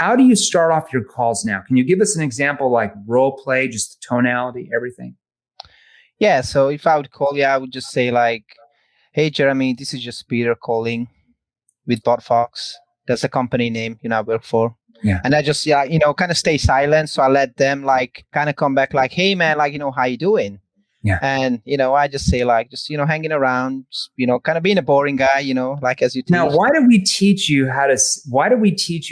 How do you start off your calls now? Can you give us an example, like role play, just the tonality, everything? Yeah, so if I would call you, I would just say like, "Hey, Jeremy, this is just Peter calling with BotFox. That's the company name, I work for." Yeah. And I just, kind of stay silent. So I let them like kind of come back like, "Hey, man, like, how you doing?" Yeah. And, I just say like, just, hanging around, just, kind of being a boring guy, like as you Now, teach. why do we teach you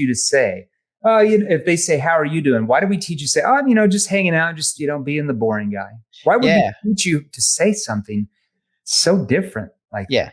to say, if they say, how are you doing? Why do we teach you to say, just hanging out, just, being the boring guy? Why would we Yeah, teach you to say something so different like that? yeah.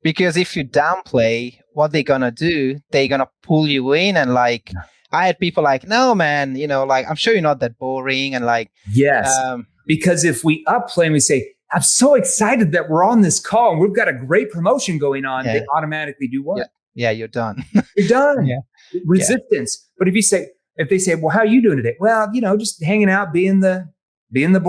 Because if you downplay what they're gonna do, they're gonna pull you in and like I had people like, "No, man, like I'm sure you're not that boring," and like, Yes. um, Because if we upplay and we say, I'm so excited that we're on this call and we've got a great promotion going on, they yeah, automatically do what? yeah, yeah, you're done. You're done. Yeah, yeah, Resistance. But if they say, well, how are you doing today? Well, just hanging out, being the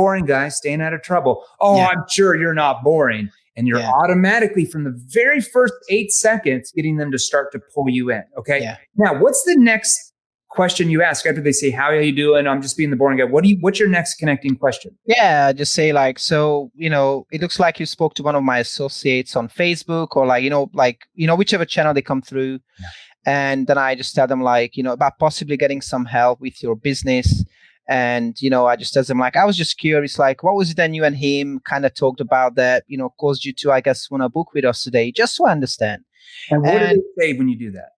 boring guy, staying out of trouble. Oh, yeah, I'm sure you're not boring. And you're yeah, automatically from the very first 8 seconds getting them to start to pull you in. Okay. yeah. Now, what's the next question you ask after they say, how are you doing? I'm just being the boring guy. What's your next connecting question? Yeah, just say like, so, it looks like you spoke to one of my associates on Facebook or like, whichever channel they come through. Yeah. And then I just tell them like, about possibly getting some help with your business. And, I just tell them like, I was just curious, like, what was it then you and him kind of talked about that, caused you to, I guess, want to book with us today, just so I understand. And what do And they say when you do that?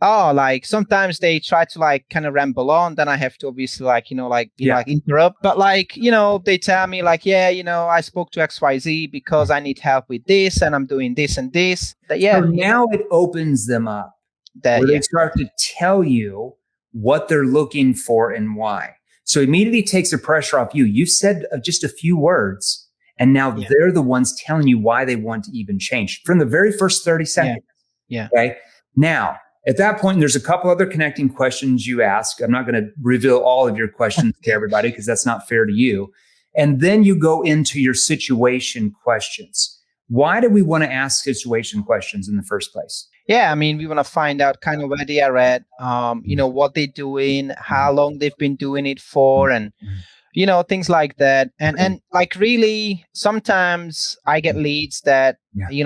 oh, like sometimes they try to like kind of ramble on, then I have to obviously like, like interrupt. But like, they tell me like, yeah, I spoke to XYZ because I need help with this and I'm doing this and this. That So yeah, now it opens them up that where yeah, they start to tell you what they're looking for and why. So immediately takes the pressure off you. You said just a few words, and now yeah, they're the ones telling you why they want to even change from the very first 30 yeah, seconds. yeah, Okay. Now, at that point, there's a couple other connecting questions you ask. I'm not going to reveal all of your questions to everybody because that's not fair to you. And then you go into your situation questions. Why do we want to ask situation questions in the first place? yeah. I mean, we want to find out kind of where they are at, what they're doing, how long they've been doing it for, and things like that. And like really sometimes I get leads that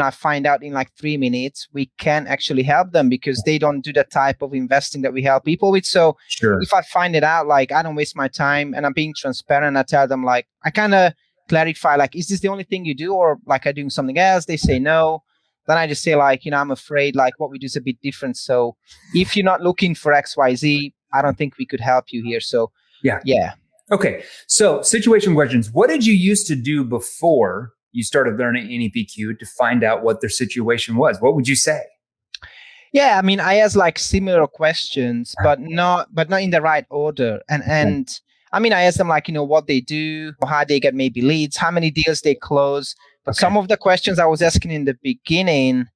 I find out in like 3 minutes we can actually help them because they don't do the type of investing that we help people with. So Sure. if I find it out, like I don't waste my time and I'm being transparent. I tell them like, I kind of clarify like, is this the only thing you do or like I'm doing something else? They say no. Then I just say like, I'm afraid like what we do is a bit different. So if you're not looking for XYZ, I don't think we could help you here. So yeah. Okay. So situation questions. What did you used to do before you started learning NEPQ to find out what their situation was? What would you say? Yeah, I mean, I ask like similar questions, but not in the right order. And I mean, I ask them like, what they do, how they get maybe leads, how many deals they close. But some of the questions I was asking in the beginning,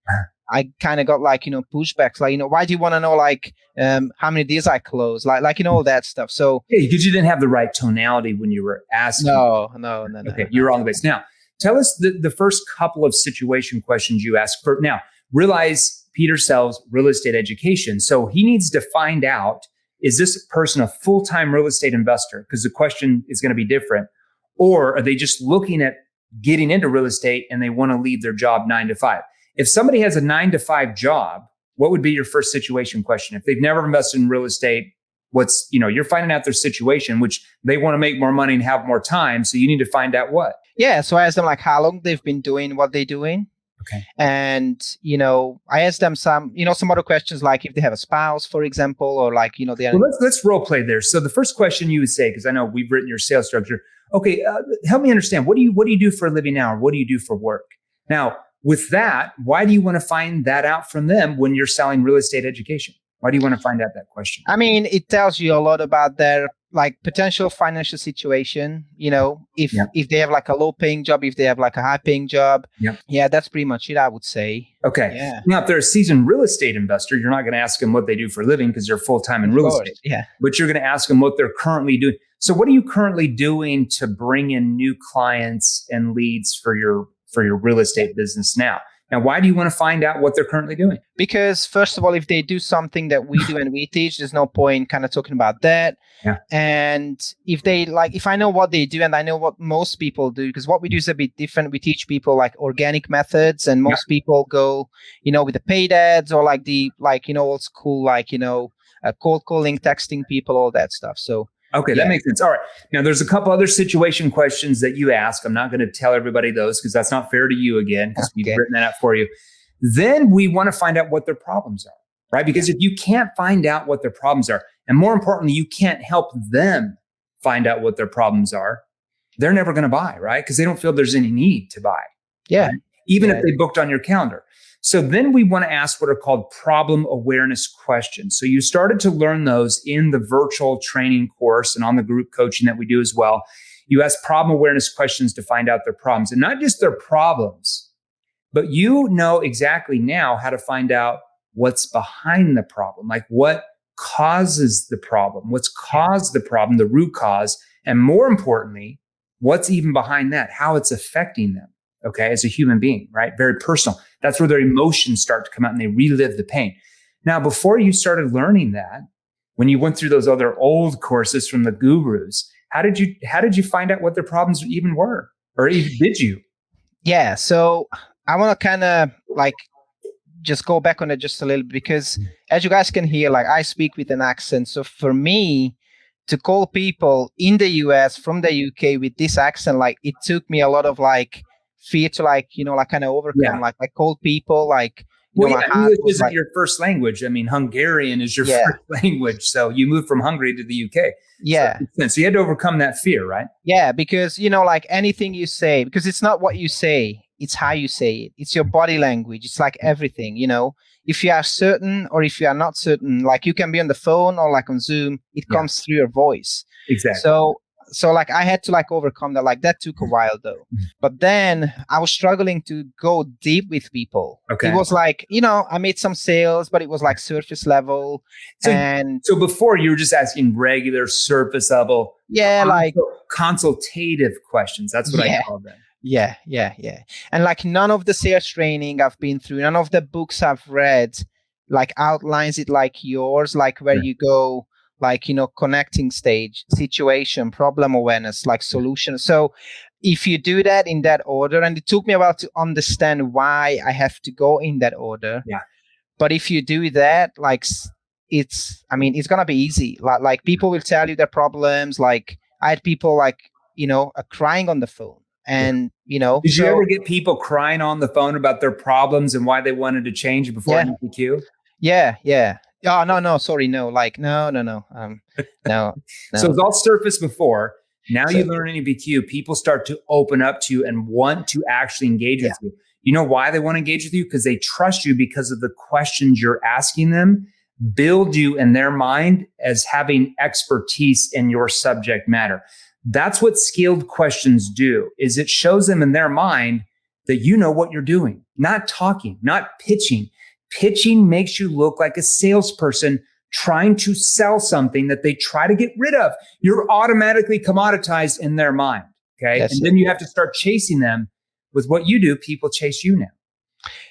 I kind of got like, pushbacks, like, why do you want to know like how many deals I close? Like, all that stuff. So yeah, because you didn't have the right tonality when you were asking. No. Okay, you're on the base. Now, tell us the first couple of situation questions you ask for. Now, realize Peter sells real estate education. So he needs to find out, is this person a full-time real estate investor? Because the question is going to be different. Or are they just looking at getting into real estate and they want to leave their job 9 to 5? If somebody has a 9 to 5 job, what would be your first situation question? If they've never invested in real estate, you're finding out their situation, which they want to make more money and have more time. So you need to find out what. Yeah. So I asked them like how long they've been doing what they're doing. Okay. And, I asked them some other questions, like if they have a spouse, for example, or like, let's role play there. So the first question you would say, because I know we've written your sales structure. Okay. Help me understand. What do you do for a living now? Or what do you do for work? Now, with that, why do you want to find that out from them when you're selling real estate education? Why do you want to find out that question? I mean, it tells you a lot about their like potential financial situation, if they have like a low paying job, if they have like a high paying job. Yeah, that's pretty much it, I would say. Okay. Yeah. Now, if they're a seasoned real estate investor, you're not going to ask them what they do for a living because they're full-time in real estate. Yeah. But you're going to ask them what they're currently doing. So what are you currently doing to bring in new clients and leads for your real estate business now? Now, why do you want to find out what they're currently doing? Because first of all, if they do something that we do and we teach, there's no point kind of talking about that. Yeah. And if I know what they do and I know what most people do, because what we do is a bit different. We teach people like organic methods, and most people go, with the paid ads or old school, cold calling, texting people, all that stuff. So okay, that makes sense. All right. Now, there's a couple other situation questions that you ask. I'm not going to tell everybody those because that's not fair to you again, because we've written that out for you. Then we want to find out what their problems are, right? Because if you can't find out what their problems are, and more importantly, you can't help them find out what their problems are, they're never going to buy, right? Because they don't feel there's any need to buy. Yeah. Right? Even if they booked on your calendar. So then we want to ask what are called problem awareness questions. So you started to learn those in the virtual training course and on the group coaching that we do as well. You ask problem awareness questions to find out their problems, and not just their problems, but you know exactly now how to find out what's behind the problem, like what causes the problem, what's caused the problem, the root cause, and more importantly, what's even behind that, how it's affecting them. Okay, as a human being, right? Very personal. That's where their emotions start to come out and they relive the pain. Now, before you started learning that, when you went through those other old courses from the gurus, how did you find out what their problems even were? Or even did you? Yeah, so I want to kind of just go back on it just a little bit, because as you guys can hear, I speak with an accent. So for me to call people in the US from the UK with this accent, it took me a lot of fear to kind of overcome. I called people English isn't your first language. I mean, Hungarian is your first language. So you moved from Hungary to the UK. Yeah. So you had to overcome that fear, right? Yeah, because anything you say, because it's not what you say, it's how you say it. It's your body language. It's like everything, if you are certain or if you are not certain, you can be on the phone or on Zoom, it comes through your voice. Exactly. So I had to overcome that. That took a while though. But then I was struggling to go deep with people. Okay. It was I made some sales, but it was surface level. So before you were just asking regular surface level, consultative questions. That's what I call them. Yeah. And none of the sales training I've been through, none of the books I've read, outlines it like yours, where you go, connecting stage, situation, problem awareness, solution. So if you do that in that order, and it took me a while to understand why I have to go in that order. Yeah. But if you do that, it's going to be easy. People will tell you their problems. I had people crying on the phone. And, Did you ever get people crying on the phone about their problems and why they wanted to change before NPQ? Yeah. Oh, no, sorry. No, no. No. So it's all surface before. Now you learn NPQ, people start to open up to you and want to actually engage with you. You know why they want to engage with you? Because they trust you because of the questions you're asking them, build you in their mind as having expertise in your subject matter. That's what skilled questions do, is it shows them in their mind that you know what you're doing, not talking, not pitching. Pitching makes you look like a salesperson trying to sell something that they try to get rid of. You're automatically commoditized in their mind. Okay. And then you have to start chasing them with what you do. People chase you now.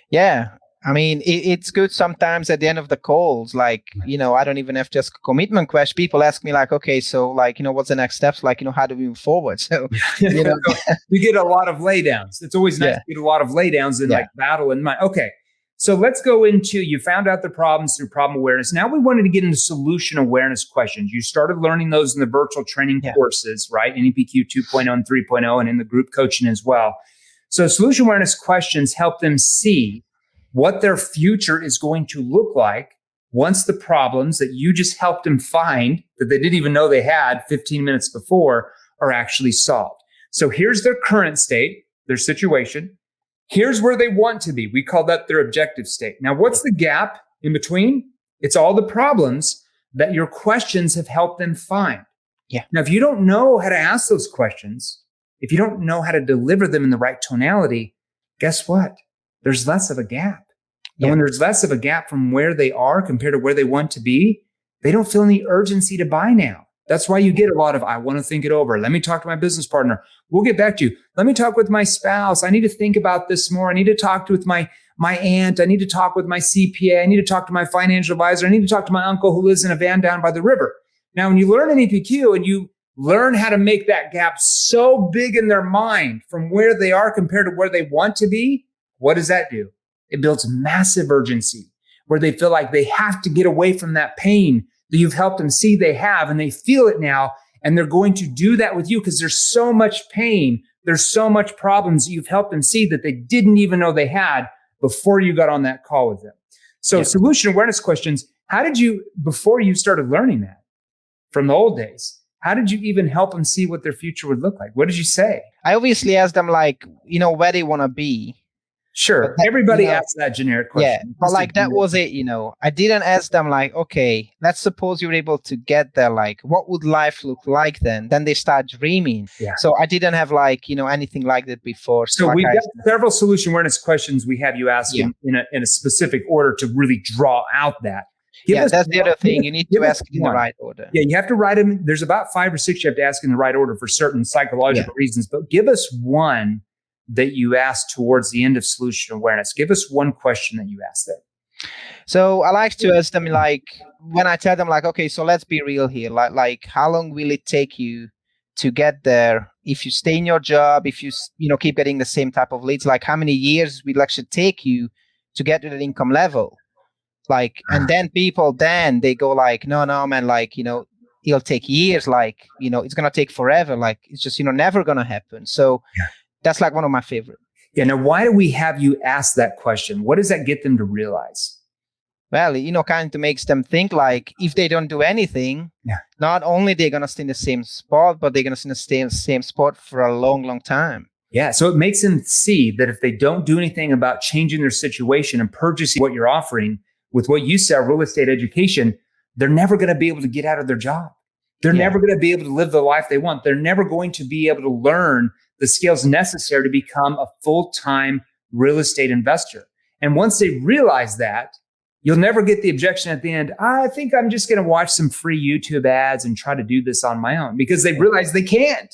Yeah. I mean, it's good sometimes at the end of the calls, I don't even have just a commitment question. People ask me okay, so what's the next steps? How do we move forward? So, you get a lot of laydowns. It's always nice to get a lot of laydowns and battle in mind. Okay. So let's go into, you found out the problems through problem awareness. Now we wanted to get into solution awareness questions. You started learning those in the virtual training courses, right? NPQ 2.0 and 3.0 and in the group coaching as well. So solution awareness questions help them see what their future is going to look like once the problems that you just helped them find that they didn't even know they had 15 minutes before are actually solved. So here's their current state, their situation. Here's where they want to be. We call that their objective state. Now, what's the gap in between? It's all the problems that your questions have helped them find. Yeah. Now, if you don't know how to ask those questions, if you don't know how to deliver them in the right tonality, guess what? There's less of a gap. And when there's less of a gap from where they are compared to where they want to be, they don't feel any urgency to buy now. That's why you get a lot of, I want to think it over. Let me talk to my business partner. We'll get back to you. Let me talk with my spouse. I need to think about this more. I need to talk with my my aunt. I need to talk with my CPA. I need to talk to my financial advisor. I need to talk to my uncle who lives in a van down by the river. Now, when you learn an EPQ and you learn how to make that gap so big in their mind from where they are compared to where they want to be, what does that do? It builds massive urgency where they feel like they have to get away from that pain that you've helped them see they have, and they feel it now. And they're going to do that with you because there's so much pain. There's so much problems you've helped them see that they didn't even know they had before you got on that call with them. So solution awareness questions, how did you, before you started learning that from the old days, how did you even help them see what their future would look like? What did you say? I obviously asked them like, where they want to be. Sure. Everybody asks that generic question. Yeah, but like that was it, I didn't ask them like, okay, let's suppose you were able to get there. Like, what would life look like then? Then they start dreaming. Yeah. So I didn't have like, anything like that before. So we've got several solution awareness questions we have you ask in a specific order to really draw out that. That's the other thing. You need to ask it in the right order. Yeah, you have to write them. There's about 5 or 6 you have to ask in the right order for certain psychological reasons. But give us one that you asked towards the end of solution awareness. Give us one question that you asked there. So I like to ask them like, when I tell them like, okay, so let's be real here. Like how long will it take you to get there? If you stay in your job, if you keep getting the same type of leads, like how many years will it actually take you to get to that income level? Like, and then people, they go like, no, man, like, it'll take years. Like, it's going to take forever. Like, it's just, never going to happen. So that's like one of my favorite. Yeah. Now, why do we have you ask that question? What does that get them to realize? Well, kind of makes them think like if they don't do anything, not only they're going to stay in the same spot, but they're going to stay in the same spot for a long, long time. Yeah. So it makes them see that if they don't do anything about changing their situation and purchasing what you're offering with what you sell, real estate education, they're never going to be able to get out of their job. They're never going to be able to live the life they want. They're never going to be able to learn the skills necessary to become a full-time real estate investor. And once they realize that, you'll never get the objection at the end, I think I'm just going to watch some free YouTube ads and try to do this on my own, because they realize they can't.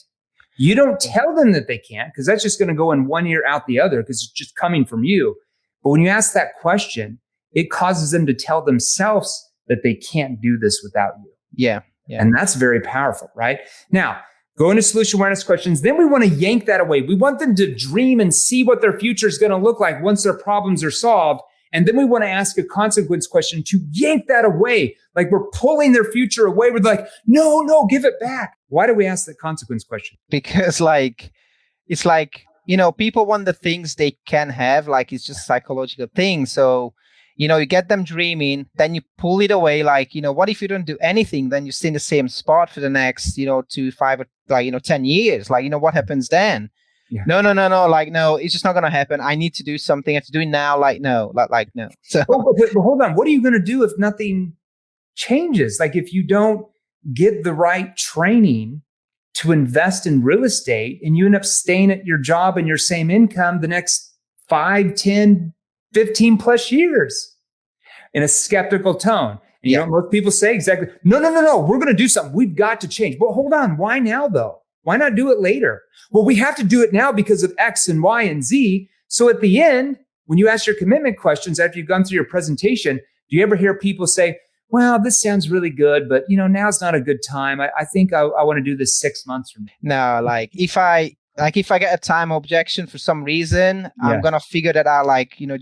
You don't tell them that they can't, because that's just going to go in one ear out the other, because it's just coming from you. But when you ask that question, it causes them to tell themselves that they can't do this without you. Yeah. And that's very powerful, right? Now, go into solution awareness questions. Then we want to yank that away. We want them to dream and see what their future is going to look like once their problems are solved. And then we want to ask a consequence question to yank that away. Like we're pulling their future away. We're like, no, give it back. Why do we ask that consequence question? Because it's like, people want the things they can have, like it's just psychological thing. So, you get them dreaming, then you pull it away. Like, what if you don't do anything? Then you stay in the same spot for the next, 2, 5, or 10 years. Like, what happens then? Yeah. No. Like, no, it's just not going to happen. I need to do something. I have to do it now. Like, no. So, but hold on. What are you going to do if nothing changes? Like, if you don't get the right training to invest in real estate and you end up staying at your job and your same income the next 5, 10, 15 plus years in a skeptical tone. And you know what most people say? Exactly. No. We're going to do something. We've got to change. But hold on. Why now though? Why not do it later? Well, we have to do it now because of X and Y and Z. So at the end, when you ask your commitment questions after you've gone through your presentation, do you ever hear people say, well, this sounds really good, but now's not a good time. I think I want to do this 6 months from now. No, if I get a time objection for some reason, I'm going to figure that out,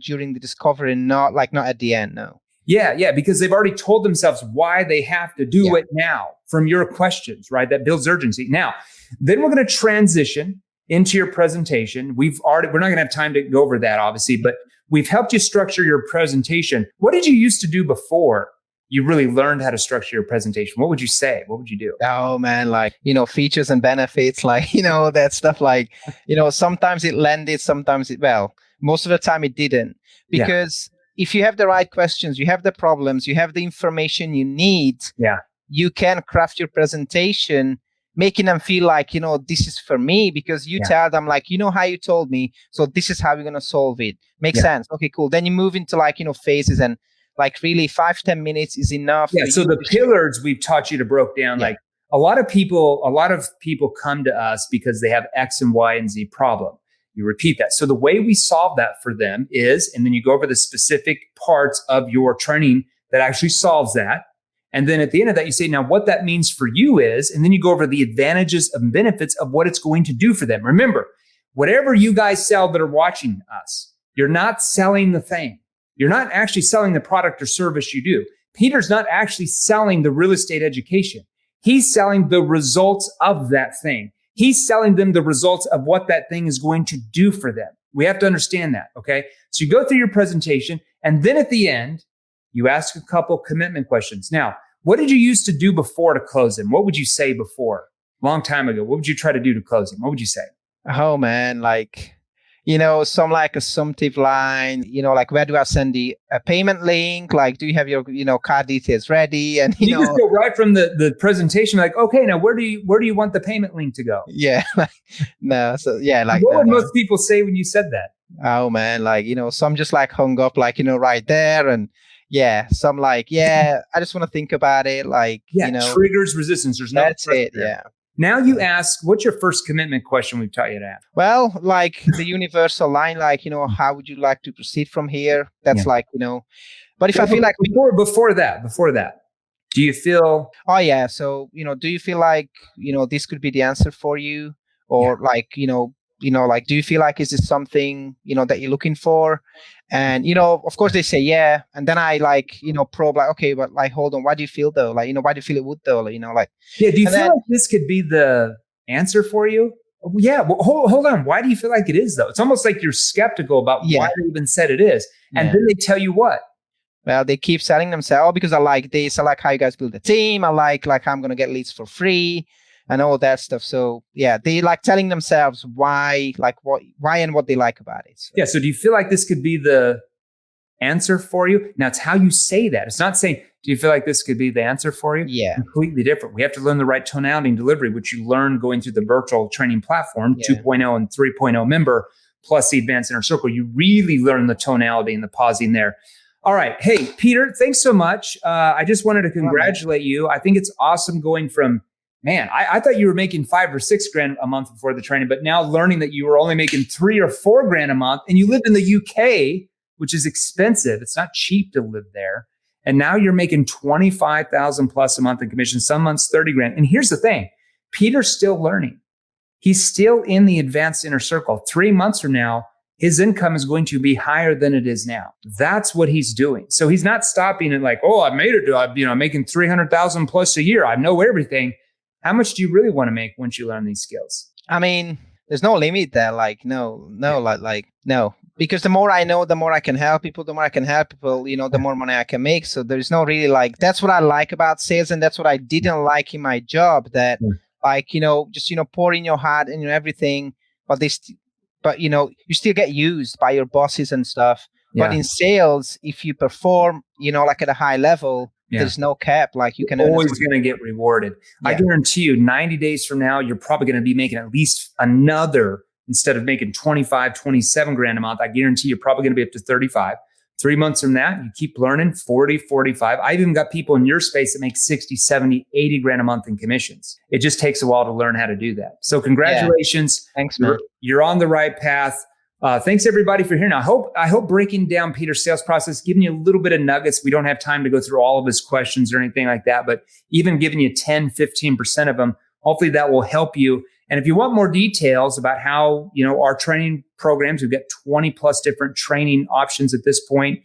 during the discovery, not at the end. No. Yeah. Because they've already told themselves why they have to do it now from your questions, right? That builds urgency. Now, then we're going to transition into your presentation. We're not going to have time to go over that, obviously, but we've helped you structure your presentation. What did you used to do before you really learned how to structure your presentation? What would you say? What would you do? Oh man, features and benefits, that stuff, sometimes it landed, sometimes most of the time it didn't. Because if you have the right questions, you have the problems, you have the information you need, you can craft your presentation, making them feel like, this is for me, because you tell them how you told me. So this is how we're going to solve it. Makes sense. Okay, cool. Then you move into phases, and really 5-10 minutes is enough. Yeah. So the pillars we've taught you to break down, a lot of people come to us because they have X and Y and Z problem. You repeat that. So the way we solve that for them is, and then you go over the specific parts of your training that actually solves that. And then at the end of that, you say, now what that means for you is, and then you go over the advantages and benefits of what it's going to do for them. Remember, whatever you guys sell that are watching us, you're not selling the thing. You're not actually selling the product or service you do. Peter's not actually selling the real estate education. He's selling the results of that thing. He's selling them the results of what that thing is going to do for them. We have to understand that, okay? So you go through your presentation, and then at the end, you ask a couple commitment questions. Now, what did you used to do before to close him? What would you say before? Long time ago. What would you try to do to close him? What would you say? Oh man, like, some like assumptive line, like where do I send the payment link? Like, do you have your, card details ready? And you just go right from the presentation, like, okay, now where do you want the payment link to go? Yeah. No. So yeah, like what would most people say when you said that? Oh man, like, some just like hung up, like, right there. And yeah, some like, yeah, I just want to think about it. Like, triggers resistance. There's no. That's it. There. Yeah. Now you ask, what's your first commitment question we've taught you to ask? Well, like the universal line, like, how would you like to proceed from here? That's like, but if I feel like before that, do you feel? Oh yeah. So, do you feel like, this could be the answer for you? Or like, like, do you feel like, is this something, that you're looking for? And, of course they say, yeah. And then I like, probe like, okay, but like, hold on. Why do you feel though? Like, why do you feel it would though? Like, yeah. Do you feel like this could be the answer for you? Yeah. Well, hold on. Why do you feel like it is though? It's almost like you're skeptical about why they even said it is. And then they tell you what? Well, they keep selling themselves because I like this. I like how you guys build a team. I like I'm going to get leads for free and all that stuff. So yeah, they like telling themselves why and what they like about it. So. Yeah. So do you feel like this could be the answer for you? Now it's how you say that. It's not saying, do you feel like this could be the answer for you? Yeah. Completely different. We have to learn the right tonality and delivery, which you learn going through the virtual training platform, 2.0 and 3.0 member, plus the advanced inner circle. You really learn the tonality and the pausing there. All right. Hey, Peter, thanks so much. I just wanted to congratulate you. I think it's awesome going from, man, I thought you were making $5,000 or $6,000 a month before the training, but now learning that you were only making $3,000 or $4,000 a month, and you lived in the UK, which is expensive. It's not cheap to live there. And now you're making $25,000 plus a month in commission, some months $30,000. And here's the thing, Peter's still learning. He's still in the advanced inner circle. 3 months from now, his income is going to be higher than it is now. That's what he's doing. So he's not stopping at like, oh, I made it. I'm making 300,000 plus a year. I know everything. How much do you really want to make once you learn these skills? I mean, there's no limit there. Like, no. Because the more I know, the more I can help people. The more I can help people, the more money I can make. So there's no really like, that's what I like about sales. And that's what I didn't like in my job, that just, pour in your heart and everything, but you still get used by your bosses and stuff. Yeah. But in sales, if you perform, like at a high level, there's no cap. Like you can always going to get rewarded. Yeah. I guarantee you 90 days from now, you're probably going to be making at least another, instead of making 25, 27 grand a month, I guarantee you're probably going to be up to 35. 3 months from that, you keep learning 40, 45. I've even got people in your space that make 60, 70, 80 grand a month in commissions. It just takes a while to learn how to do that. So congratulations. Yeah. Thanks, man. You're on the right path. Thanks everybody for hearing. I hope breaking down Peter's sales process, giving you a little bit of nuggets. We don't have time to go through all of his questions or anything like that, but even giving you 10, 15% of them, hopefully that will help you. And if you want more details about how, our training programs, we've got 20 plus different training options at this point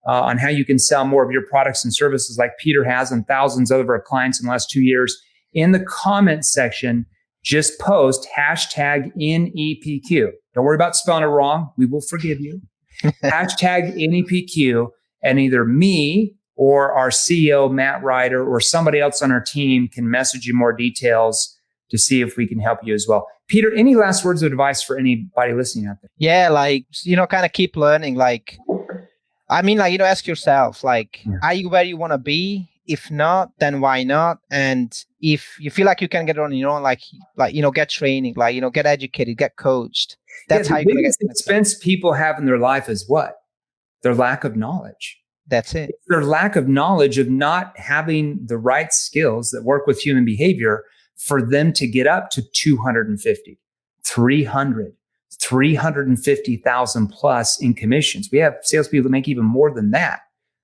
on how you can sell more of your products and services like Peter has and thousands of our clients in the last 2 years. In the comments section, just post hashtag NEPQ. Don't worry about spelling it wrong. We will forgive you. Hashtag NEPQ, and either me or our CEO, Matt Ryder, or somebody else on our team can message you more details to see if we can help you as well. Peter, any last words of advice for anybody listening out there? Yeah, kind of keep learning. Ask yourself, are you where you want to be? If not, then why not? And if you feel like you can get it on your own, get training, get educated, get coached. That's how you're going to get the biggest expense people have in their life is what? Their lack of knowledge. That's it. It's their lack of knowledge of not having the right skills that work with human behavior for them to get up to 250, 300, $350,000 plus in commissions. We have salespeople that make even more than that.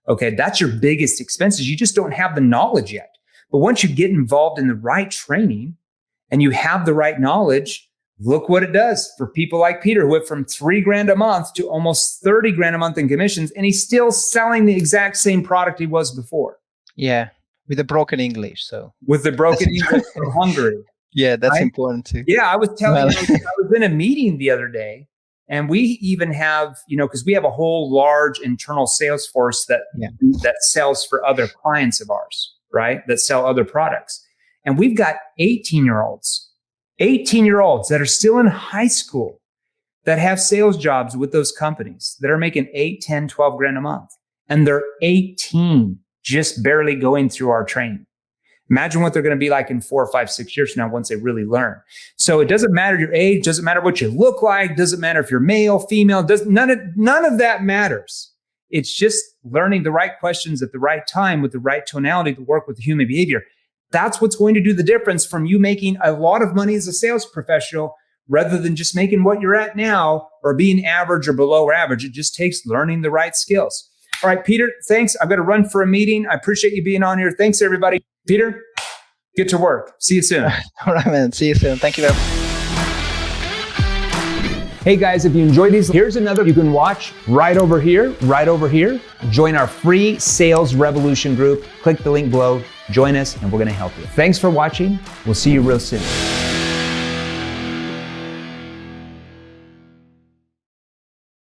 Okay, that's your biggest expenses. You just don't have the knowledge yet. But once you get involved in the right training and you have the right knowledge, look what it does for people like Peter, who went from $3,000 a month to almost $30,000 a month in commissions, and he's still selling the exact same product he was before. Yeah, with the broken English. So with the broken English from Hungary. Yeah, that's important too. Yeah, I was telling you, I was in a meeting the other day, and we even have, because we have a whole large internal sales force that sells for other clients of ours, right? That sell other products. And we've got 18-year-olds that are still in high school that have sales jobs with those companies that are making 8, 10, 12 grand a month. And they're 18, just barely going through our training. Imagine what they're going to be like in 4 or 5, 6 years from now once they really learn. So it doesn't matter your age, doesn't matter what you look like, doesn't matter if you're male, female, none of that matters. It's just learning the right questions at the right time with the right tonality to work with human behavior. That's what's going to do the difference from you making a lot of money as a sales professional rather than just making what you're at now or being average or below average. It just takes learning the right skills. All right, Peter, thanks. I've got to run for a meeting. I appreciate you being on here. Thanks, everybody. Peter, get to work. See you soon. All right, man. See you soon. Thank you very much. Hey guys, if you enjoy these, here's another you can watch right over here. Join our free Sales Revolution group. Click the link below, join us, and we're going to help you. Thanks for watching. We'll see you real soon.